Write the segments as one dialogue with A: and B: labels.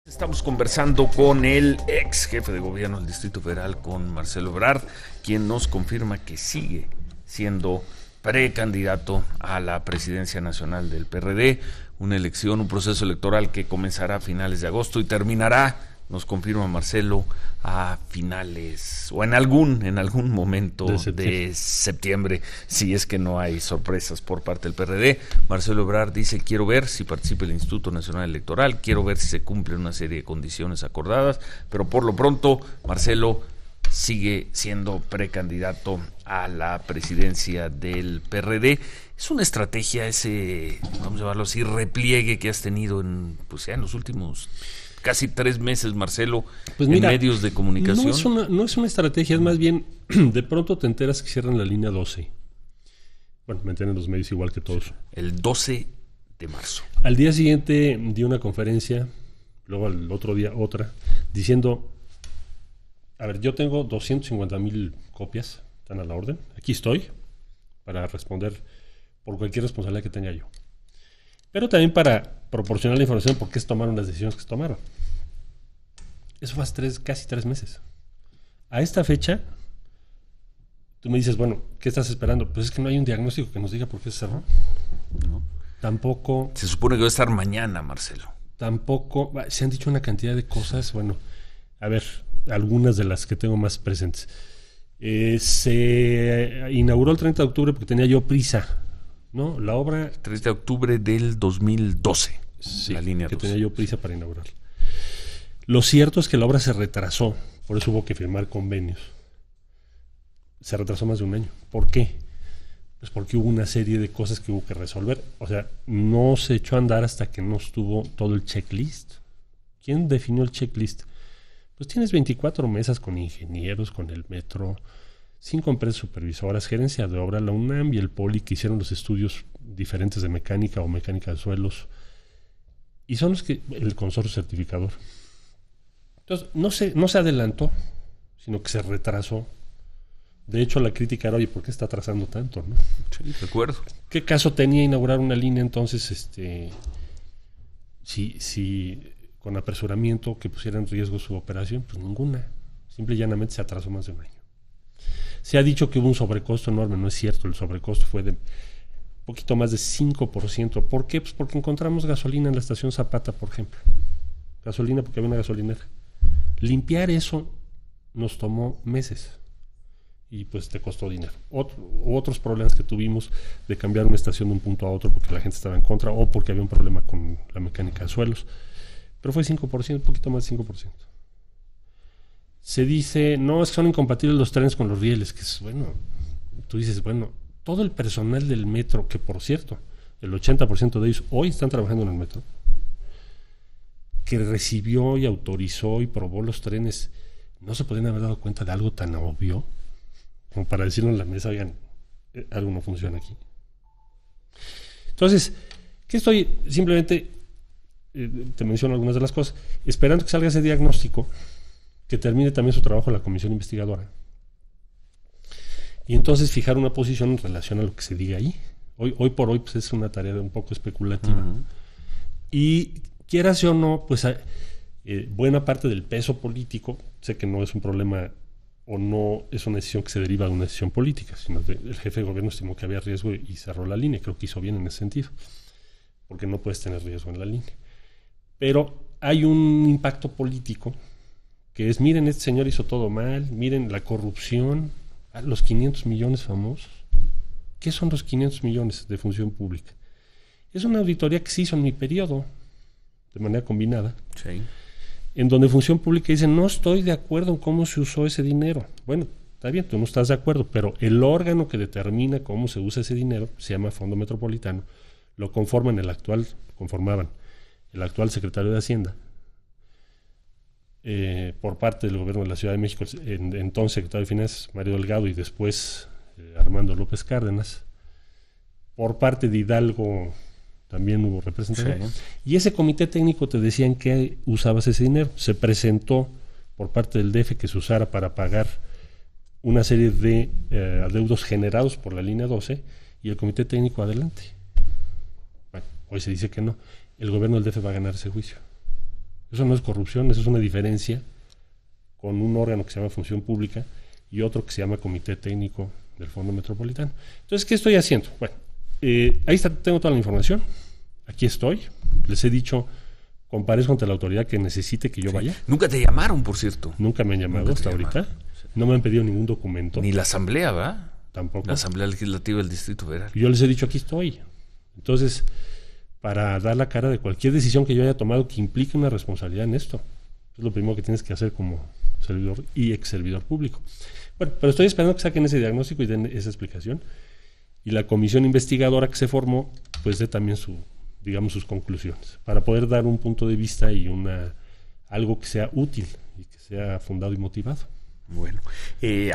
A: Estamos conversando con el ex jefe de gobierno del Distrito Federal, con Marcelo Ebrard, quien nos confirma que sigue siendo precandidato a la presidencia nacional del PRD, una elección, un proceso electoral que comenzará a finales de agosto y terminará, nos confirma Marcelo, a finales o en algún momento de septiembre, si es que no hay sorpresas por parte del PRD. Marcelo Ebrard dice: quiero ver si participa el Instituto Nacional Electoral, quiero ver si se cumplen una serie de condiciones acordadas, pero por lo pronto Marcelo sigue siendo precandidato a la presidencia del PRD. Es una estrategia ese, vamos a llamarlo así, repliegue que has tenido en los últimos casi 3 meses, Marcelo, pues mira, en medios de comunicación.
B: No es una estrategia, es más bien, de pronto te enteras que cierran la línea 12. Bueno, me entienden los medios igual que todos.
A: El 12 de marzo.
B: Al día siguiente di una conferencia, luego al otro día otra, diciendo: a ver, yo tengo 250,000 copias, están a la orden, aquí estoy, para responder por cualquier responsabilidad que tenga yo. Pero también para proporcionar la información por qué se tomaron las decisiones que se tomaron. Eso fue hace casi 3 meses. A esta fecha, tú me dices, bueno, ¿qué estás esperando? Pues es que no hay un diagnóstico que nos diga por qué se cerró.
A: No.
B: Tampoco.
A: Se supone que va a estar mañana, Marcelo.
B: Tampoco. Se han dicho una cantidad de cosas. Bueno, a ver, algunas de las que tengo más presentes. Se inauguró el 30 de octubre porque tenía yo prisa, ¿no? La obra...
A: 3 de octubre del 2012.
B: Sí,
A: la línea
B: que
A: 12.
B: tenía yo prisa para inaugurar. Lo cierto es que la obra se retrasó, por eso hubo que firmar convenios. Se retrasó más de 1 año. ¿Por qué? Pues porque hubo una serie de cosas que hubo que resolver. O sea, no se echó a andar hasta que no estuvo todo el checklist. ¿Quién definió el checklist? Pues tienes 24 mesas con ingenieros, con el metro, 5 empresas supervisoras, gerencia de obra, la UNAM y el Poli, que hicieron los estudios diferentes de mecánica o mecánica de suelos, y son los que el consorcio certificador. Entonces, no se adelantó, sino que se retrasó. De hecho, la crítica era: oye, ¿por qué está atrasando tanto, no?
A: Sí, recuerdo.
B: ¿Qué caso tenía inaugurar una línea entonces, si con apresuramiento que pusiera en riesgo su operación? Pues ninguna. Simple y llanamente se atrasó más de 1 año. Se ha dicho que hubo un sobrecosto enorme. No es cierto, el sobrecosto fue de un poquito más de 5%. ¿Por qué? Pues porque encontramos gasolina en la estación Zapata, por ejemplo. Gasolina porque había una gasolinera. Limpiar eso nos tomó meses y pues te costó dinero. Otros problemas que tuvimos de cambiar una estación de un punto a otro porque la gente estaba en contra o porque había un problema con la mecánica de suelos. Pero fue 5%, un poquito más de 5%. Se dice: no, es que son incompatibles los trenes con los rieles. Que es, bueno, tú dices, bueno, todo el personal del metro, que por cierto, el 80% de ellos hoy están trabajando en el metro, que recibió y autorizó y probó los trenes, no se podían haber dado cuenta de algo tan obvio como para decirlo en la mesa: oigan, algo no funciona aquí. Entonces, ¿qué estoy? Simplemente te menciono algunas de las cosas, esperando que salga ese diagnóstico, que termine también su trabajo la comisión investigadora, y entonces fijar una posición en relación a lo que se diga ahí. Hoy por hoy pues es una tarea un poco especulativa. Uh-huh. Y quieras o no, pues buena parte del peso político, sé que no es un problema o no es una decisión que se deriva de una decisión política, sino el jefe de gobierno estimó que había riesgo y cerró la línea. Creo que hizo bien en ese sentido, porque no puedes tener riesgo en la línea. Pero hay un impacto político que es: miren, este señor hizo todo mal, miren la corrupción, los 500 millones famosos. ¿Qué son los 500 millones de función pública? Es una auditoría que se hizo en mi periodo, de manera combinada,
A: sí,
B: en donde Función Pública dice: no estoy de acuerdo en cómo se usó ese dinero. Bueno, está bien, tú no estás de acuerdo, pero el órgano que determina cómo se usa ese dinero se llama Fondo Metropolitano. Lo conformaban el actual secretario de Hacienda, por parte del gobierno de la Ciudad de México, entonces secretario de Finanzas, Mario Delgado, y después Armando López Cárdenas. Por parte de Hidalgo también hubo representación. Sí. Y ese comité técnico te decía en qué usabas ese dinero. Se presentó por parte del DF que se usara para pagar una serie de adeudos generados por la línea 12, y el comité técnico adelante. Bueno, hoy se dice que no. El gobierno del DF va a ganar ese juicio. Eso no es corrupción, eso es una diferencia con un órgano que se llama Función Pública y otro que se llama Comité Técnico del Fondo Metropolitano. Entonces, ¿qué estoy haciendo? Bueno, ahí está, tengo toda la información, aquí estoy, les he dicho, comparezco ante la autoridad que necesite que yo vaya.
A: Nunca te llamaron, por cierto.
B: Nunca me han llamado hasta ahorita, sí. No me han pedido ningún documento.
A: Ni la asamblea, ¿verdad?
B: Tampoco.
A: La Asamblea Legislativa del Distrito Federal.
B: Yo les he dicho, aquí estoy. Entonces, para dar la cara de cualquier decisión que yo haya tomado que implique una responsabilidad en esto, es lo primero que tienes que hacer como servidor y ex servidor público. Bueno, pero estoy esperando que saquen ese diagnóstico y den esa explicación. Y la comisión investigadora que se formó, pues dé también sus conclusiones, para poder dar un punto de vista y algo que sea útil y que sea fundado y motivado.
A: Bueno,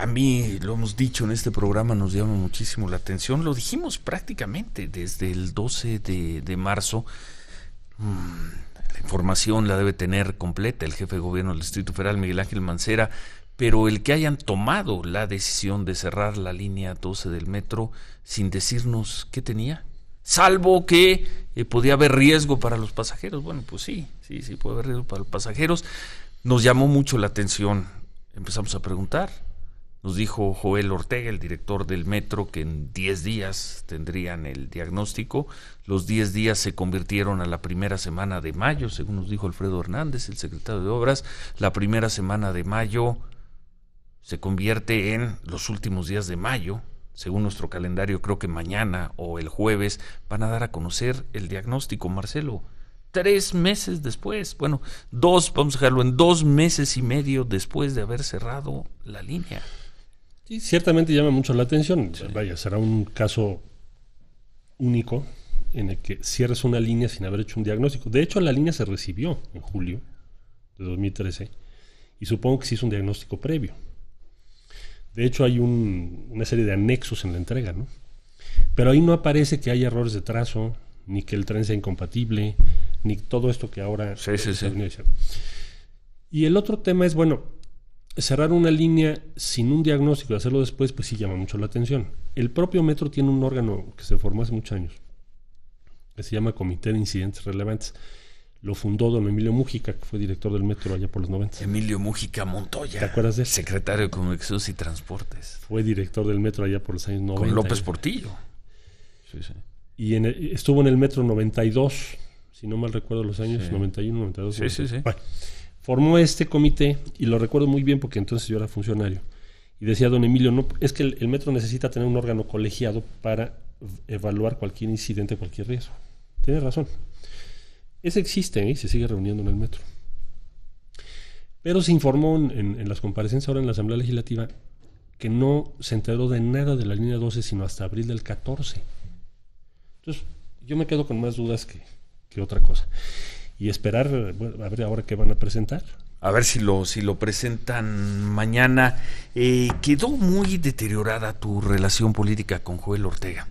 A: a mí, lo hemos dicho en este programa, nos llama muchísimo la atención, lo dijimos prácticamente desde el 12 de marzo, la información la debe tener completa el jefe de gobierno del Distrito Federal, Miguel Ángel Mancera, pero el que hayan tomado la decisión de cerrar la línea 12 del metro sin decirnos qué tenía, salvo que podía haber riesgo para los pasajeros. Bueno, pues sí puede haber riesgo para los pasajeros. Nos llamó mucho la atención, empezamos a preguntar. Nos dijo Joel Ortega, el director del metro, que en 10 días tendrían el diagnóstico. Los 10 días se convirtieron a la primera semana de mayo, según nos dijo Alfredo Hernández, el secretario de Obras. La primera semana de mayo se convierte en los últimos días de mayo. Según nuestro calendario, creo que mañana o el jueves van a dar a conocer el diagnóstico, Marcelo. 3 meses después, bueno, vamos a dejarlo en 2 meses y medio después de haber cerrado la línea.
B: Sí, ciertamente llama mucho la atención. Sí. Vaya, será un caso único en el que cierres una línea sin haber hecho un diagnóstico. De hecho, la línea se recibió en julio de 2013 y supongo que se hizo un diagnóstico previo. De hecho, hay una serie de anexos en la entrega, ¿no? Pero ahí no aparece que haya errores de trazo, ni que el tren sea incompatible, ni todo esto que ahora...
A: Sí.
B: Y el otro tema es, bueno, cerrar una línea sin un diagnóstico y hacerlo después, pues sí llama mucho la atención. El propio metro tiene un órgano que se formó hace muchos años, que se llama Comité de Incidentes Relevantes. Lo fundó don Emilio Mújica, que fue director del metro allá por los 90.
A: Emilio Mújica Montoya.
B: ¿Te acuerdas de él?
A: Secretario de Comunicaciones y Transportes.
B: Fue director del metro allá por los años 90.
A: Con López Portillo. Sí.
B: Y estuvo en el metro 92, si no mal recuerdo los años, sí. 91, 92.
A: Sí.
B: Bueno, formó este comité, y lo recuerdo muy bien porque entonces yo era funcionario. Y decía don Emilio, no, es que el metro necesita tener un órgano colegiado para evaluar cualquier incidente, cualquier riesgo. Tiene razón. Ese existe y se sigue reuniendo en el metro. Pero se informó en las comparecencias ahora en la Asamblea Legislativa que no se enteró de nada de la línea 12 sino hasta abril del 14. Entonces, yo me quedo con más dudas que otra cosa. Y esperar, bueno, a ver ahora qué van a presentar.
A: A ver si lo presentan mañana. Quedó muy deteriorada tu relación política con Joel Ortega.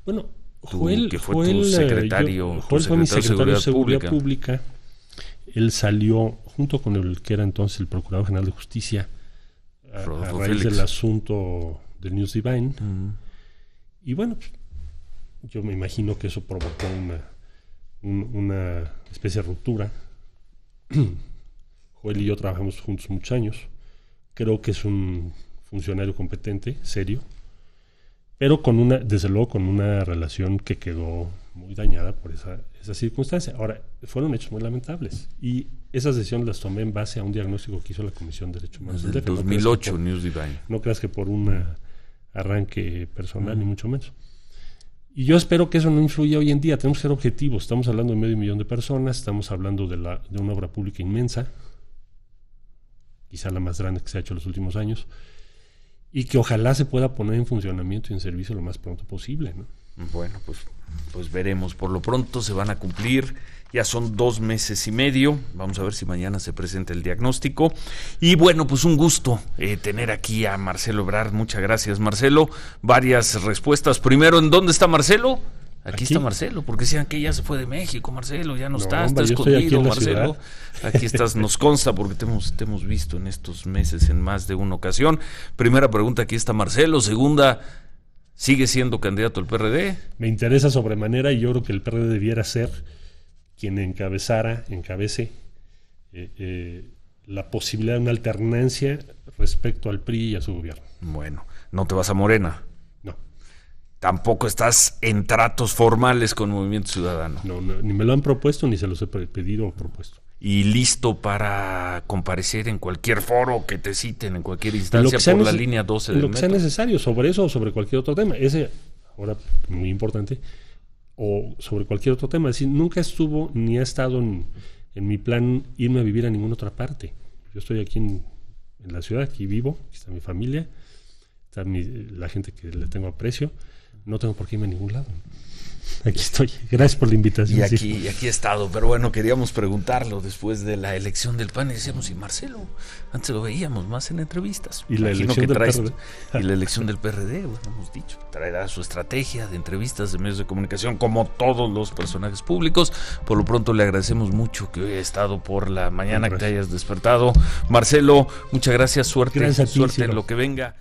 B: Bueno, Joel fue
A: mi secretario
B: de Seguridad Pública. Él salió junto con el que era entonces el Procurador General de Justicia a raíz del asunto del News Divine. Y bueno, yo me imagino que eso provocó una especie de ruptura. Joel y yo trabajamos juntos muchos años. Creo que es un funcionario competente, serio, pero desde luego con una relación que quedó muy dañada por esa circunstancia. Ahora, fueron hechos muy lamentables y esas decisiones las tomé en base a un diagnóstico que hizo la Comisión de Derechos Humanos.
A: Desde 2008, News Divine.
B: No creas que por un arranque personal, ni mucho menos. Y yo espero que eso no influya hoy en día. Tenemos que ser objetivos. Estamos hablando de 500,000 de personas, estamos hablando de una obra pública inmensa, quizá la más grande que se ha hecho en los últimos años, y que ojalá se pueda poner en funcionamiento y en servicio lo más pronto posible, ¿no?
A: Bueno, pues veremos. Por lo pronto se van a cumplir, ya son 2 meses y medio. Vamos a ver si mañana se presenta el diagnóstico. Y bueno, pues un gusto tener aquí a Marcelo Ebrard. Muchas gracias, Marcelo. Varias respuestas. Primero, ¿en dónde está Marcelo? Aquí está Marcelo, porque decían que ya se fue de México, Marcelo, ya no está escondido, Marcelo. Aquí estás, nos consta porque te hemos visto en estos meses en más de una ocasión. Primera pregunta, aquí está Marcelo. Segunda, ¿sigue siendo candidato al PRD?
B: Me interesa sobremanera y yo creo que el PRD debiera ser quien encabece la posibilidad de una alternancia respecto al PRI y a su gobierno.
A: Bueno, ¿no te vas a Morena?
B: No.
A: Tampoco estás en tratos formales con Movimiento Ciudadano.
B: No, ni me lo han propuesto, ni se los he pedido o propuesto.
A: ¿Y listo para comparecer en cualquier foro que te citen, en cualquier instancia por la línea 12 del
B: metro? Lo que sea necesario, sobre eso o sobre cualquier otro tema. Ese, ahora, muy importante, o sobre cualquier otro tema. Es decir, nunca estuvo ni ha estado en mi plan irme a vivir a ninguna otra parte. Yo estoy aquí en la ciudad, aquí vivo, aquí está mi familia, está la gente que le tengo aprecio. No tengo por qué irme a ningún lado. Aquí estoy. Gracias por la invitación.
A: Y aquí he estado, pero bueno, queríamos preguntarlo después de la elección del PAN y decíamos, ¿y Marcelo? Antes lo veíamos más en entrevistas.
B: Y la elección del PRD.
A: Y la elección del PRD, bueno, hemos dicho, traerá su estrategia de entrevistas de medios de comunicación, como todos los personajes públicos. Por lo pronto le agradecemos mucho que hoy haya estado por la mañana, que te hayas despertado. Marcelo, muchas gracias, suerte,
B: gracias a ti,
A: suerte
B: Ciro.
A: en lo que venga.